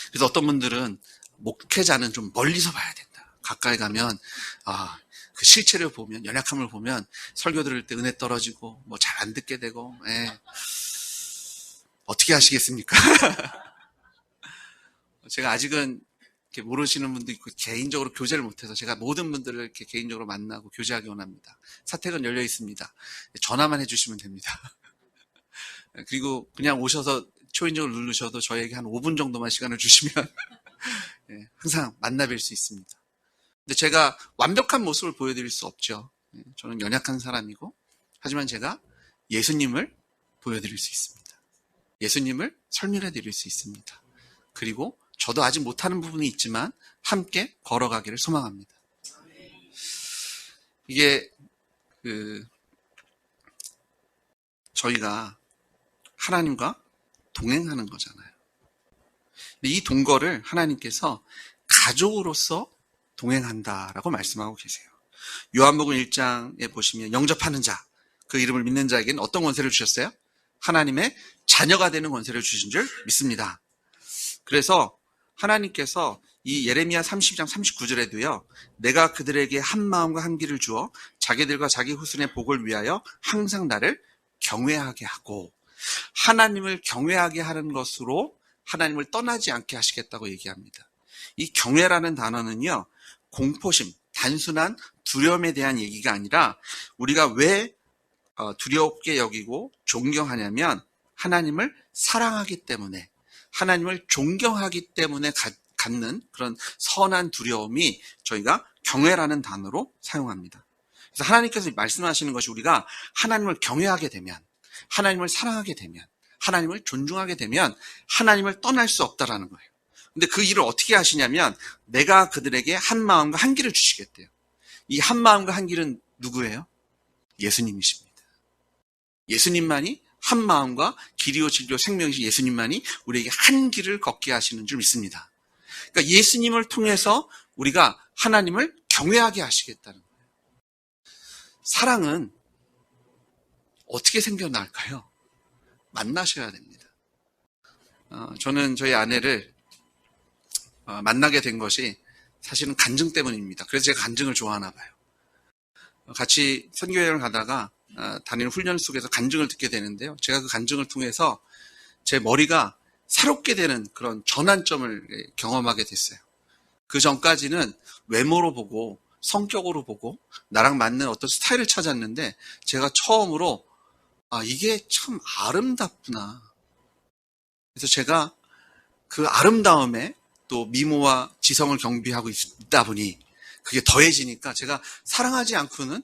그래서 어떤 분들은 목회자는 좀 멀리서 봐야 된다. 가까이 가면 그 실체를 보면, 연약함을 보면 설교 들을 때 은혜 떨어지고 뭐 잘 안 듣게 되고 어떻게 하시겠습니까? 제가 아직은 이렇게 모르시는 분도 있고 개인적으로 교제를 못해서 제가 모든 분들을 이렇게 개인적으로 만나고 교제하기 원합니다. 사택은 열려 있습니다. 전화만 해주시면 됩니다. 그리고 그냥 오셔서 초인종을 누르셔도 저에게 한 5분 정도만 시간을 주시면 항상 만나뵐 수 있습니다. 근데 제가 완벽한 모습을 보여드릴 수 없죠. 저는 연약한 사람이고, 하지만 제가 예수님을 보여드릴 수 있습니다. 예수님을 설명해 드릴 수 있습니다. 그리고 저도 아직 못하는 부분이 있지만 함께 걸어가기를 소망합니다. 이게 저희가 하나님과 동행하는 거잖아요. 이 동거를 하나님께서 가족으로서 동행한다라고 말씀하고 계세요. 요한복음 1장에 보시면 영접하는 자, 그 이름을 믿는 자에게는 어떤 권세를 주셨어요? 하나님의 자녀가 되는 권세를 주신 줄 믿습니다. 그래서 하나님께서 이 예레미야 32장 39절에도요. 내가 그들에게 한 마음과 한 길을 주어 자기들과 자기 후손의 복을 위하여 항상 나를 경외하게 하고, 하나님을 경외하게 하는 것으로 하나님을 떠나지 않게 하시겠다고 얘기합니다. 이 경외라는 단어는요, 공포심, 단순한 두려움에 대한 얘기가 아니라 우리가 왜 두렵게 여기고 존경하냐면 하나님을 사랑하기 때문에, 하나님을 존경하기 때문에 갖는 그런 선한 두려움이 저희가 경외라는 단어로 사용합니다. 그래서 하나님께서 말씀하시는 것이 우리가 하나님을 경외하게 되면, 하나님을 사랑하게 되면, 하나님을 존중하게 되면 하나님을 떠날 수 없다라는 거예요. 근데 그 일을 어떻게 하시냐면 내가 그들에게 한 마음과 한 길을 주시겠대요. 이 한 마음과 한 길은 누구예요? 예수님이십니다. 예수님만이 한 마음과 길이요 진리요 생명이신 예수님만이 우리에게 한 길을 걷게 하시는 줄 믿습니다. 그러니까 예수님을 통해서 우리가 하나님을 경외하게 하시겠다는 거예요. 사랑은 어떻게 생겨날까요? 만나셔야 됩니다. 저는 저희 아내를 만나게 된 것이 사실은 간증 때문입니다. 그래서 제가 간증을 좋아하나 봐요. 같이 선교여행을 가다가 다니는 훈련 속에서 간증을 듣게 되는데요. 제가 그 간증을 통해서 제 머리가 새롭게 되는 그런 전환점을 경험하게 됐어요. 그 전까지는 외모로 보고 성격으로 보고 나랑 맞는 어떤 스타일을 찾았는데 제가 처음으로 이게 참 아름답구나. 그래서 제가 그 아름다움에 또 미모와 지성을 경비하고 있다 보니 그게 더해지니까 제가 사랑하지 않고는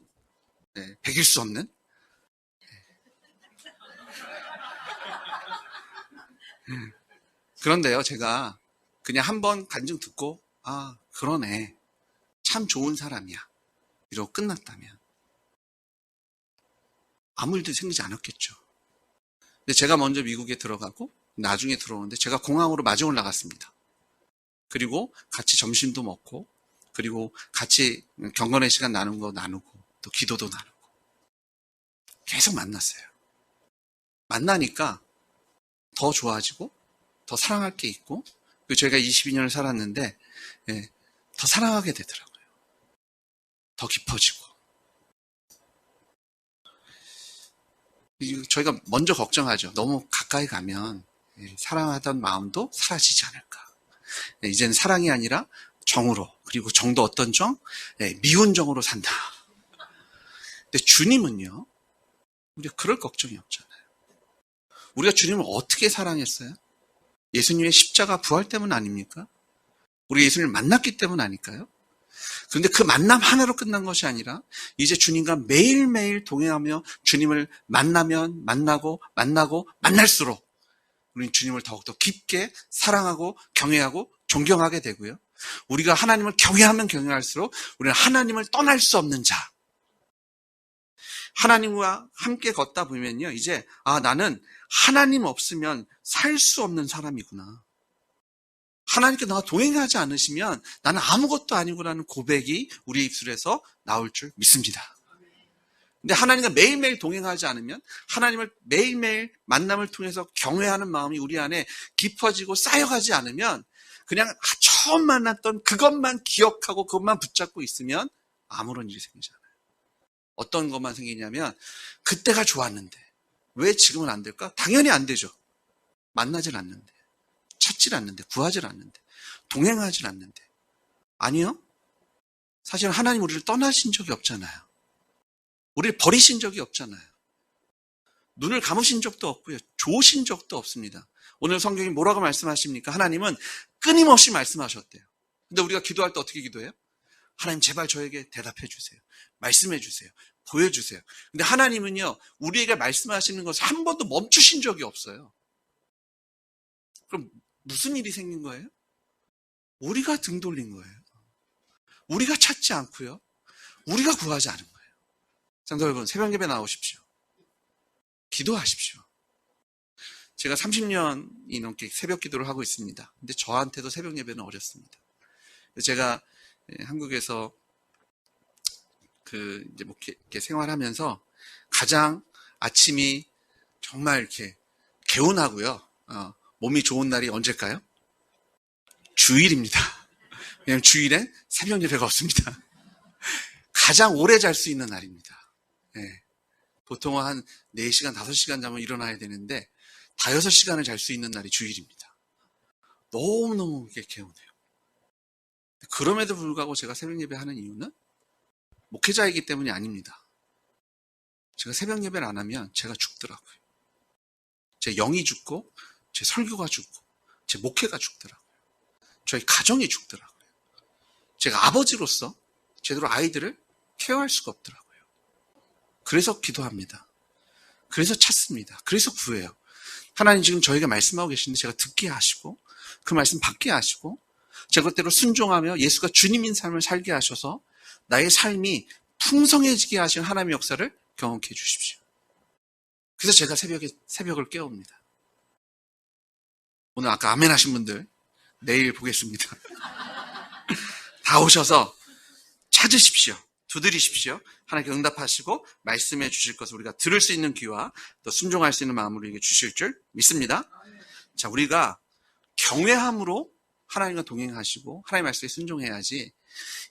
배길 수 없는, 그런데요, 제가 그냥 한번 간증 듣고 그러네, 참 좋은 사람이야 이러고 끝났다면 아무 일도 생기지 않았겠죠. 근데 제가 먼저 미국에 들어가고 나중에 들어오는데 제가 공항으로 마중 올라갔습니다. 그리고 같이 점심도 먹고, 그리고 같이 경건의 시간 나눈 거 나누고, 또 기도도 나누고 계속 만났어요. 만나니까 더 좋아지고 더 사랑할 게 있고, 그리고 저희가 22년을 살았는데 더 사랑하게 되더라고요. 더 깊어지고. 저희가 먼저 걱정하죠. 너무 가까이 가면 사랑하던 마음도 사라지지 않을까. 이제는 사랑이 아니라 정으로, 그리고 정도 어떤 정? 미운 정으로 산다. 근데 주님은요, 우리가 그럴 걱정이 없잖아요. 우리가 주님을 어떻게 사랑했어요? 예수님의 십자가 부활 때문 아닙니까? 우리 예수님을 만났기 때문 아닐까요? 그런데 그 만남 하나로 끝난 것이 아니라 이제 주님과 매일매일 동행하며 주님을 만나면 만나고 만날수록 우리는 주님을 더욱더 깊게 사랑하고 경외하고 존경하게 되고요. 우리가 하나님을 경외하면 경외할수록 우리는 하나님을 떠날 수 없는 자. 하나님과 함께 걷다 보면요, 이제 나는 하나님 없으면 살 수 없는 사람이구나. 하나님께 나와 동행하지 않으시면 나는 아무것도 아니구나는 고백이 우리 입술에서 나올 줄 믿습니다. 근데 하나님과 매일매일 동행하지 않으면, 하나님을 매일매일 만남을 통해서 경외하는 마음이 우리 안에 깊어지고 쌓여가지 않으면 그냥 처음 만났던 그것만 기억하고 그것만 붙잡고 있으면 아무런 일이 생기지 않아요. 어떤 것만 생기냐면 그때가 좋았는데 왜 지금은 안 될까? 당연히 안 되죠. 만나질 않는데, 찾질 않는데, 구하질 않는데, 동행하질 않는데. 아니요. 사실 하나님 우리를 떠나신 적이 없잖아요. 우리를 버리신 적이 없잖아요. 눈을 감으신 적도 없고요. 좋으신 적도 없습니다. 오늘 성경이 뭐라고 말씀하십니까? 하나님은 끊임없이 말씀하셨대요. 근데 우리가 기도할 때 어떻게 기도해요? 하나님 제발 저에게 대답해 주세요. 말씀해 주세요. 보여주세요. 근데 하나님은요, 우리에게 말씀하시는 것을 한 번도 멈추신 적이 없어요. 그럼 무슨 일이 생긴 거예요? 우리가 등 돌린 거예요. 우리가 찾지 않고요. 우리가 구하지 않은 거예요. 성도 여러분, 새벽 예배 나오십시오. 기도하십시오. 제가 30년이 넘게 새벽 기도를 하고 있습니다. 근데 저한테도 새벽 예배는 어렵습니다. 제가 한국에서 이제 뭐 이렇게 생활하면서 가장 아침이 정말 이렇게 개운하고요. 몸이 좋은 날이 언제일까요? 주일입니다. 왜냐하면 주일엔 새벽 예배가 없습니다. 가장 오래 잘 수 있는 날입니다. 네. 보통은 한 4시간, 5시간 자면 일어나야 되는데 다 6시간을 잘 수 있는 날이 주일입니다. 너무너무 이게 개운해요. 그럼에도 불구하고 제가 새벽 예배 하는 이유는 목회자이기 때문이 아닙니다. 제가 새벽 예배를 안 하면 제가 죽더라고요. 제 영이 죽고 제 설교가 죽고 제 목회가 죽더라고요. 저희 가정이 죽더라고요. 제가 아버지로서 제대로 아이들을 케어할 수가 없더라고요. 그래서 기도합니다. 그래서 찾습니다. 그래서 구해요. 하나님 지금 저에게 말씀하고 계시는데 제가 듣게 하시고 그 말씀 받게 하시고 제 것대로 순종하며 예수가 주님인 삶을 살게 하셔서 나의 삶이 풍성해지게 하신 하나님의 역사를 경험케 해주십시오. 그래서 제가 새벽을 깨웁니다. 오늘 아까 아멘 하신 분들 내일 보겠습니다. 다 오셔서 찾으십시오. 두드리십시오. 하나님께 응답하시고 말씀해 주실 것을 우리가 들을 수 있는 귀와 또 순종할 수 있는 마음으로 이게 주실 줄 믿습니다. 자, 우리가 경외함으로 하나님과 동행하시고 하나님 말씀에 순종해야지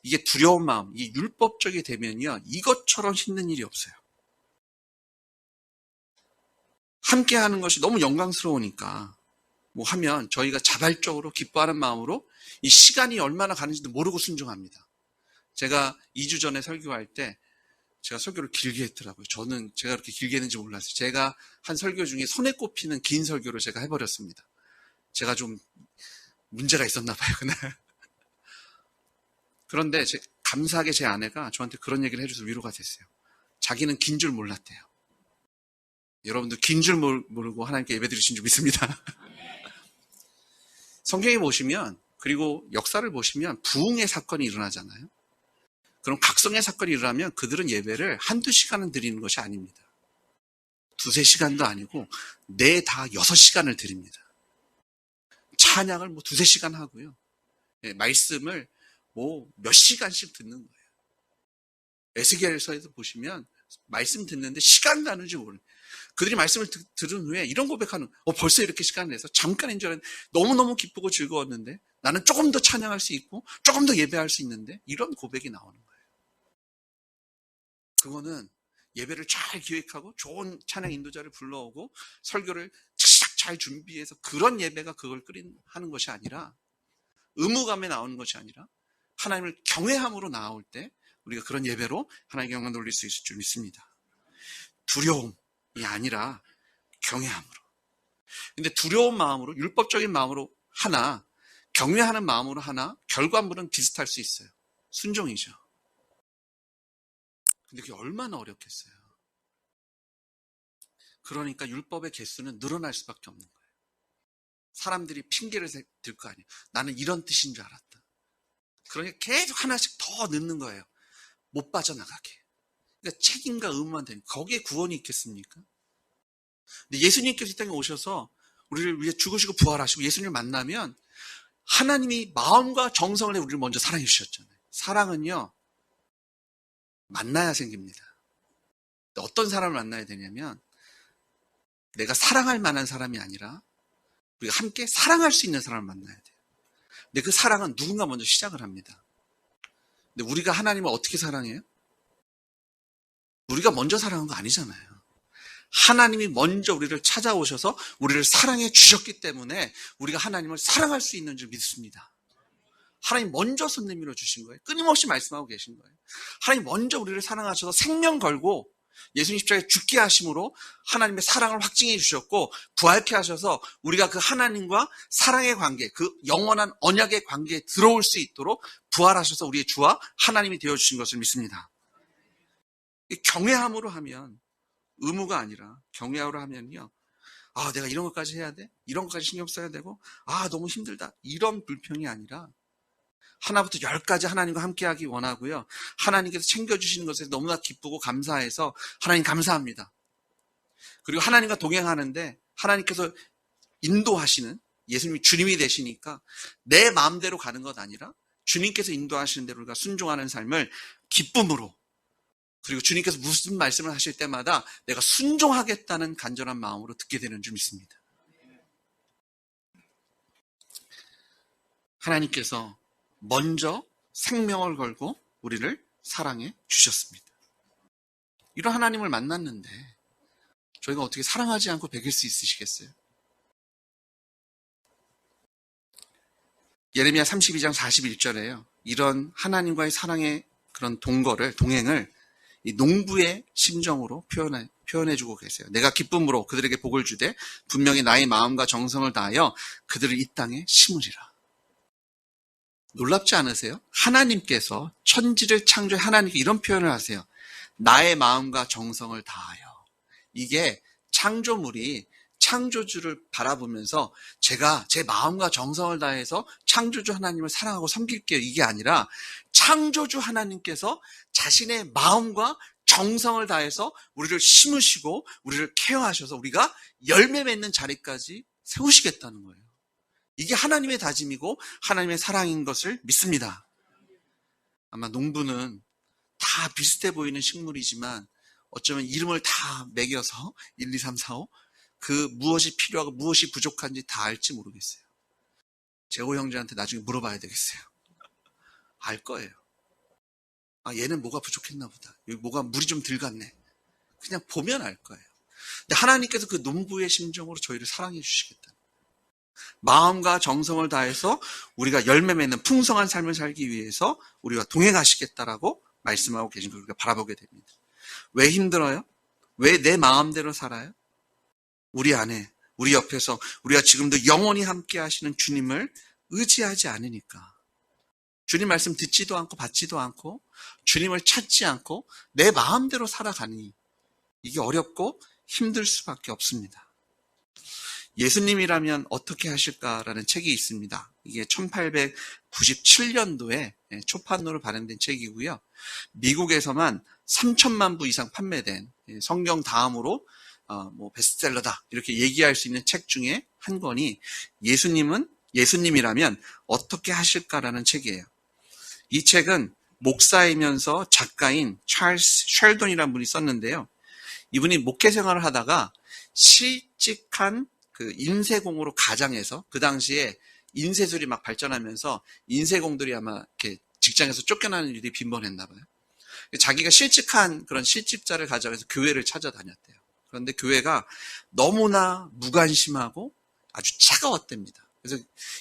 이게 두려운 마음, 이 율법적이 되면요 이것처럼 힘든 일이 없어요. 함께 하는 것이 너무 영광스러우니까 뭐 하면 저희가 자발적으로 기뻐하는 마음으로 이 시간이 얼마나 가는지도 모르고 순종합니다. 제가 2주 전에 설교할 때 제가 설교를 길게 했더라고요. 제가 그렇게 길게 했는지 몰랐어요. 제가 한 설교 중에 손에 꼽히는 긴 설교를 제가 해버렸습니다. 제가 좀 문제가 있었나 봐요, 그날. 그런데 감사하게 제 아내가 저한테 그런 얘기를 해줘서 위로가 됐어요. 자기는 긴 줄 몰랐대요. 여러분도 긴 줄 모르고 하나님께 예배드리신 줄 믿습니다. 성경에 보시면 그리고 역사를 보시면 부흥의 사건이 일어나잖아요. 그럼 각성의 사건이 일어나면 그들은 예배를 한두 시간은 드리는 것이 아닙니다. 2-3시간도 아니고 다 6시간을 드립니다. 찬양을 2-3시간 하고요. 말씀을 몇 시간씩 듣는 거예요. 에스겔서에도 보시면 말씀 듣는데 시간 가는지 모르는 그들이 말씀을 들은 후에 이런 고백하는 벌써 이렇게 시간을 내서 잠깐인 줄 알았는데 너무너무 기쁘고 즐거웠는데 나는 조금 더 찬양할 수 있고 조금 더 예배할 수 있는데 이런 고백이 나오는 거예요. 그거는 예배를 잘 기획하고 좋은 찬양 인도자를 불러오고 설교를 착착 잘 준비해서 그런 예배가 그걸 하는 것이 아니라 의무감에 나오는 것이 아니라 하나님을 경외함으로 나올 때 우리가 그런 예배로 하나님께 영광 돌릴 수 있을 줄 믿습니다. 두려움이 아니라 경외함으로. 근데 두려운 마음으로 율법적인 마음으로 하나 경외하는 마음으로 하나 결과물은 비슷할 수 있어요. 순종이죠. 근데 그게 얼마나 어렵겠어요. 그러니까 율법의 개수는 늘어날 수밖에 없는 거예요. 사람들이 핑계를 댈 거 아니에요. 나는 이런 뜻인 줄 알았다. 그러니까 계속 하나씩 더 넣는 거예요. 못 빠져나가게. 그러니까 책임과 의무만 되는 거기에 구원이 있겠습니까? 근데 예수님께서 이 땅에 오셔서 우리를 위해 죽으시고 부활하시고 예수님을 만나면 하나님이 마음과 정성을 내 우리를 먼저 사랑해 주셨잖아요. 사랑은요 만나야 생깁니다. 어떤 사람을 만나야 되냐면 내가 사랑할 만한 사람이 아니라 우리가 함께 사랑할 수 있는 사람을 만나야 돼요. 근데 그 사랑은 누군가 먼저 시작을 합니다. 근데 우리가 하나님을 어떻게 사랑해요? 우리가 먼저 사랑한 거 아니잖아요. 하나님이 먼저 우리를 찾아오셔서 우리를 사랑해 주셨기 때문에 우리가 하나님을 사랑할 수 있는 줄 믿습니다. 하나님 먼저 손 내밀어 주신 거예요. 끊임없이 말씀하고 계신 거예요. 하나님 먼저 우리를 사랑하셔서 생명 걸고 예수님 십자가에 죽게 하심으로 하나님의 사랑을 확증해 주셨고 부활케 하셔서 우리가 그 하나님과 사랑의 관계, 그 영원한 언약의 관계에 들어올 수 있도록 부활하셔서 우리의 주와 하나님이 되어주신 것을 믿습니다. 경외함으로 하면 의무가 아니라 경외함으로 하면요. 내가 이런 것까지 해야 돼? 이런 것까지 신경 써야 되고 너무 힘들다. 이런 불평이 아니라 하나부터 10까지 하나님과 함께하기 원하고요. 하나님께서 챙겨주시는 것에 너무나 기쁘고 감사해서 하나님 감사합니다. 그리고 하나님과 동행하는데 하나님께서 인도하시는, 예수님이 주님이 되시니까 내 마음대로 가는 것 아니라 주님께서 인도하시는 대로 우리가 순종하는 삶을 기쁨으로, 그리고 주님께서 무슨 말씀을 하실 때마다 내가 순종하겠다는 간절한 마음으로 듣게 되는 줄 믿습니다. 하나님께서 먼저 생명을 걸고 우리를 사랑해 주셨습니다. 이런 하나님을 만났는데 저희가 어떻게 사랑하지 않고 배길 수 있으시겠어요? 예레미야 32장 41절에요. 이런 하나님과의 사랑의 그런 동행을 이 농부의 심정으로 표현해주고 계세요. 내가 기쁨으로 그들에게 복을 주되 분명히 나의 마음과 정성을 다하여 그들을 이 땅에 심으리라. 놀랍지 않으세요? 하나님께서 천지를 창조해 하나님께 이런 표현을 하세요. 나의 마음과 정성을 다하여. 이게 창조물이 창조주를 바라보면서 제가 제 마음과 정성을 다해서 창조주 하나님을 사랑하고 섬길게요. 이게 아니라 창조주 하나님께서 자신의 마음과 정성을 다해서 우리를 심으시고 우리를 케어하셔서 우리가 열매 맺는 자리까지 세우시겠다는 거예요. 이게 하나님의 다짐이고 하나님의 사랑인 것을 믿습니다. 아마 농부는 다 비슷해 보이는 식물이지만 어쩌면 이름을 다 매겨서 1, 2, 3, 4, 5 그 무엇이 필요하고 무엇이 부족한지 다 알지 모르겠어요. 재호 형제한테 나중에 물어봐야 되겠어요. 알 거예요. 아, 얘는 뭐가 부족했나 보다. 여기 뭐가 물이 좀 덜 갔네. 그냥 보면 알 거예요. 근데 하나님께서 그 농부의 심정으로 저희를 사랑해 주시겠다. 마음과 정성을 다해서 우리가 열매 맺는 풍성한 삶을 살기 위해서 우리가 동행하시겠다라고 말씀하고 계신 걸 우리가 바라보게 됩니다. 왜 힘들어요? 왜 내 마음대로 살아요? 우리 안에, 우리 옆에서 우리가 지금도 영원히 함께 하시는 주님을 의지하지 않으니까. 주님 말씀 듣지도 않고 받지도 않고 주님을 찾지 않고 내 마음대로 살아가니 이게 어렵고 힘들 수밖에 없습니다. 예수님이라면 어떻게 하실까라는 책이 있습니다. 이게 1897년도에 초판으로 발행된 책이고요. 미국에서만 3천만 부 이상 판매된 성경 다음으로 베스트셀러다 이렇게 얘기할 수 있는 책 중에 한 권이 예수님이라면 어떻게 하실까라는 책이에요. 이 책은 목사이면서 작가인 찰스 쉘돈이라는 분이 썼는데요. 이분이 목회 생활을 하다가 실직한 그 인쇄공으로 가장해서 그 당시에 인쇄술이 막 발전하면서 인쇄공들이 아마 이렇게 직장에서 쫓겨나는 일이 빈번했나 봐요. 자기가 실직한 그런 실직자를 가져가서 교회를 찾아다녔대요. 그런데 교회가 너무나 무관심하고 아주 차가웠답니다. 그래서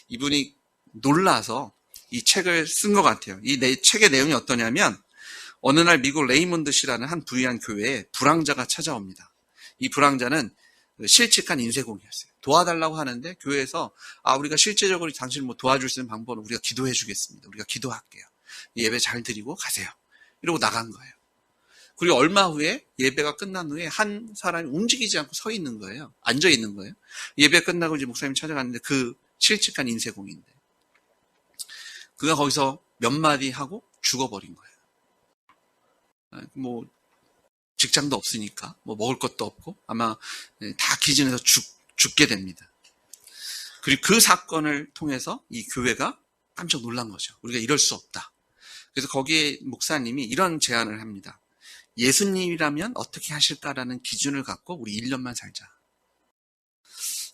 이분이 놀라서 이 책을 쓴 것 같아요. 이 책의 내용이 어떠냐면 어느 날 미국 레이몬드 시라는 한 부유한 교회에 불황자가 찾아옵니다. 이 불황자는 실직한 인쇄공이었어요. 도와달라고 하는데 교회에서 우리가 실제적으로 당신을 도와줄 수 있는 방법은 우리가 기도해 주겠습니다. 우리가 기도할게요. 예배 잘 드리고 가세요. 이러고 나간 거예요. 그리고 얼마 후에 예배가 끝난 후에 한 사람이 움직이지 않고 서 있는 거예요. 앉아 있는 거예요. 예배 끝나고 이제 목사님 찾아갔는데 그 실직한 인쇄공인데 그가 거기서 몇 마디 하고 죽어버린 거예요. 직장도 없으니까 먹을 것도 없고 아마 다 기진해서 죽게 됩니다. 그리고 그 사건을 통해서 이 교회가 깜짝 놀란 거죠. 우리가 이럴 수 없다. 그래서 거기에 목사님이 이런 제안을 합니다. 예수님이라면 어떻게 하실까라는 기준을 갖고 우리 1년만 살자.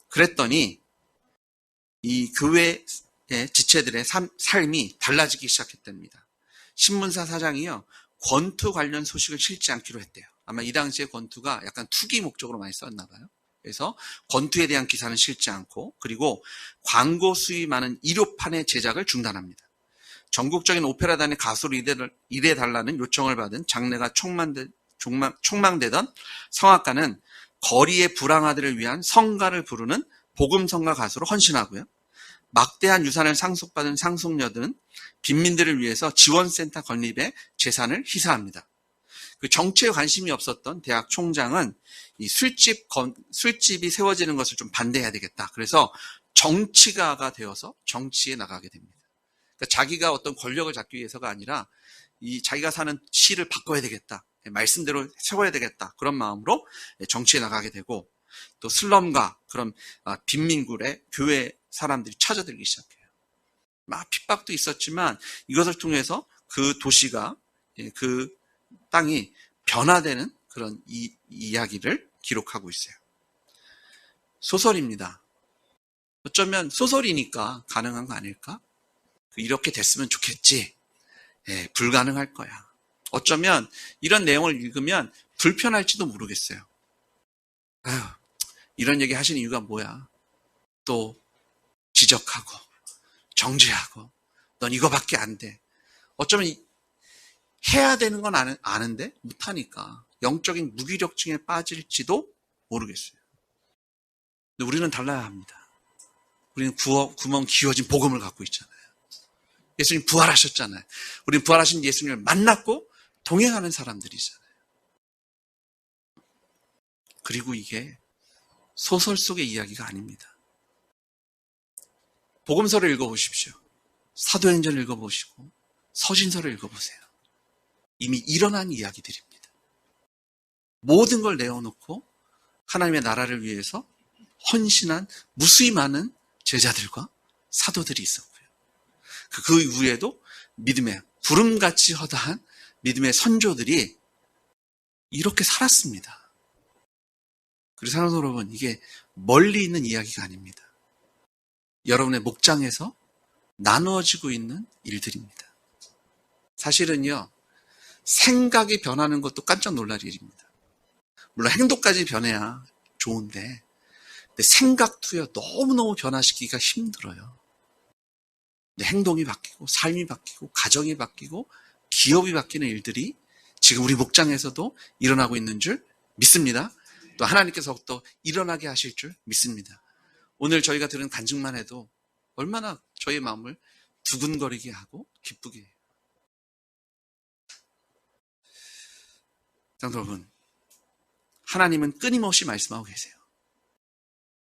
그랬더니 이 교회의 지체들의 삶이 달라지기 시작했답니다. 신문사 사장이요. 권투 관련 소식을 실지 않기로 했대요. 아마 이 당시에 권투가 약간 투기 목적으로 많이 썼나 봐요. 그래서 권투에 대한 기사는 실지 않고 그리고 광고 수입 많은 일요판의 제작을 중단합니다. 전국적인 오페라단의 가수로 일해달라는 요청을 받은 장래가 촉망되던 성악가는 거리의 불황아들을 위한 성가를 부르는 복음성가 가수로 헌신하고요. 막대한 유산을 상속받은 상속녀들은 빈민들을 위해서 지원센터 건립에 재산을 희사합니다. 그 정치에 관심이 없었던 대학 총장은 이 술집이 세워지는 것을 좀 반대해야 되겠다. 그래서 정치가가 되어서 정치에 나가게 됩니다. 그러니까 자기가 어떤 권력을 잡기 위해서가 아니라 이 자기가 사는 시를 바꿔야 되겠다. 말씀대로 세워야 되겠다. 그런 마음으로 정치에 나가게 되고 또 슬럼과 그런 빈민굴에 교회 사람들이 찾아들기 시작해요. 막 핍박도 있었지만 이것을 통해서 그 도시가, 그 땅이 변화되는 그런 이야기를 기록하고 있어요. 소설입니다. 어쩌면 소설이니까 가능한 거 아닐까? 이렇게 됐으면 좋겠지. 불가능할 거야. 어쩌면 이런 내용을 읽으면 불편할지도 모르겠어요. 아휴, 이런 얘기 하시는 이유가 뭐야? 또 지적하고 정죄하고 넌 이거밖에 안 돼. 어쩌면 해야 되는 건 아는데 못하니까 영적인 무기력증에 빠질지도 모르겠어요. 근데 우리는 달라야 합니다. 우리는 구멍 기어진 복음을 갖고 있잖아요. 예수님 부활하셨잖아요. 우리는 부활하신 예수님을 만났고 동행하는 사람들이잖아요. 그리고 이게 소설 속의 이야기가 아닙니다. 복음서를 읽어보십시오. 사도행전을 읽어보시고 서신서를 읽어보세요. 이미 일어난 이야기들입니다. 모든 걸 내어놓고 하나님의 나라를 위해서 헌신한 무수히 많은 제자들과 사도들이 있었고요. 그 위에도 믿음의 구름같이 허다한 믿음의 선조들이 이렇게 살았습니다. 그리고 사랑하는 여러분, 이게 멀리 있는 이야기가 아닙니다. 여러분의 목장에서 나누어지고 있는 일들입니다. 사실은요, 생각이 변하는 것도 깜짝 놀랄 일입니다. 물론 행동까지 변해야 좋은데, 근데 생각도요, 너무너무 변화시키기가 힘들어요. 근데 행동이 바뀌고, 삶이 바뀌고, 가정이 바뀌고, 기업이 바뀌는 일들이 지금 우리 목장에서도 일어나고 있는 줄 믿습니다. 또 하나님께서 또 일어나게 하실 줄 믿습니다. 오늘 저희가 들은 간증만 해도 얼마나 저희의 마음을 두근거리게 하고 기쁘게 해요. 여러분, 하나님은 끊임없이 말씀하고 계세요.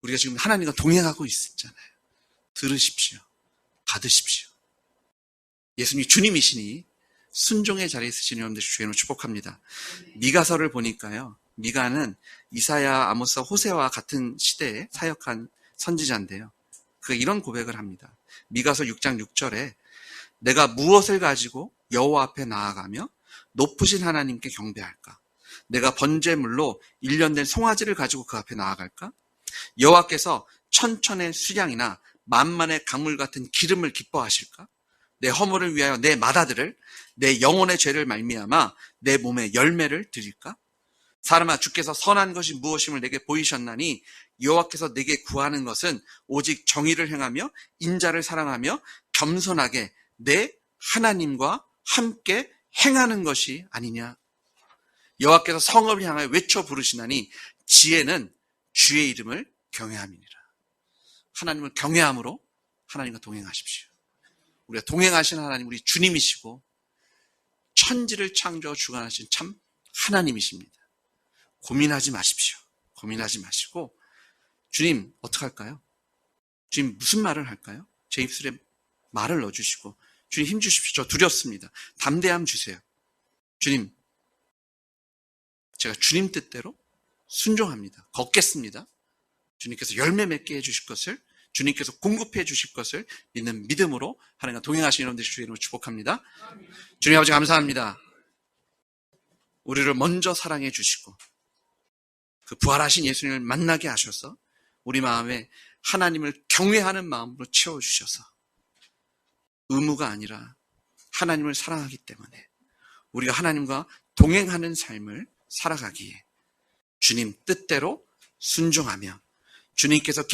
우리가 지금 하나님과 동행하고 있잖아요. 들으십시오. 받으십시오. 예수님이 주님이시니 순종의 자리에 있으신 여러분들 주님을 축복합니다. 미가서를 보니까요. 미가는 이사야, 아모스, 호세와 같은 시대에 사역한 선지자인데요. 그 이런 고백을 합니다. 미가서 6장 6절에 내가 무엇을 가지고 여호와 앞에 나아가며 높으신 하나님께 경배할까? 내가 번제물로 1년 된 송아지를 가지고 그 앞에 나아갈까? 여호와께서 천천의 수량이나 만만의 강물 같은 기름을 기뻐하실까? 내 허물을 위하여 내 맏아들을, 내 영혼의 죄를 말미암아 내 몸에 열매를 드릴까? 사람아, 주께서 선한 것이 무엇임을 내게 보이셨나니 여호와께서 내게 구하는 것은 오직 정의를 행하며 인자를 사랑하며 겸손하게 내 하나님과 함께 행하는 것이 아니냐. 여호와께서 성읍을 향하여 외쳐 부르시나니 지혜는 주의 이름을 경외함이니라. 하나님을 경외함으로 하나님과 동행하십시오. 우리가 동행하시는 하나님, 우리 주님이시고 천지를 창조하고 주관하신 참 하나님이십니다. 고민하지 마십시오. 고민하지 마시고 주님 어떡할까요? 주님 무슨 말을 할까요? 제 입술에 말을 넣어주시고 주님 힘 주십시오. 저 두렵습니다. 담대함 주세요. 주님, 제가 주님 뜻대로 순종합니다. 걷겠습니다. 주님께서 열매 맺게 해주실 것을, 주님께서 공급해 주실 것을 믿는 믿음으로 하나님과 동행하시는 여러분들 주의 이름으로 축복합니다. 주님 아버지 감사합니다. 우리를 먼저 사랑해 주시고 그 부활하신 예수님을 만나게 하셔서 우리 마음에 하나님을 경외하는 마음으로 채워주셔서 의무가 아니라 하나님을 사랑하기 때문에 우리가 하나님과 동행하는 삶을 살아가기에 주님 뜻대로 순종하며 주님께서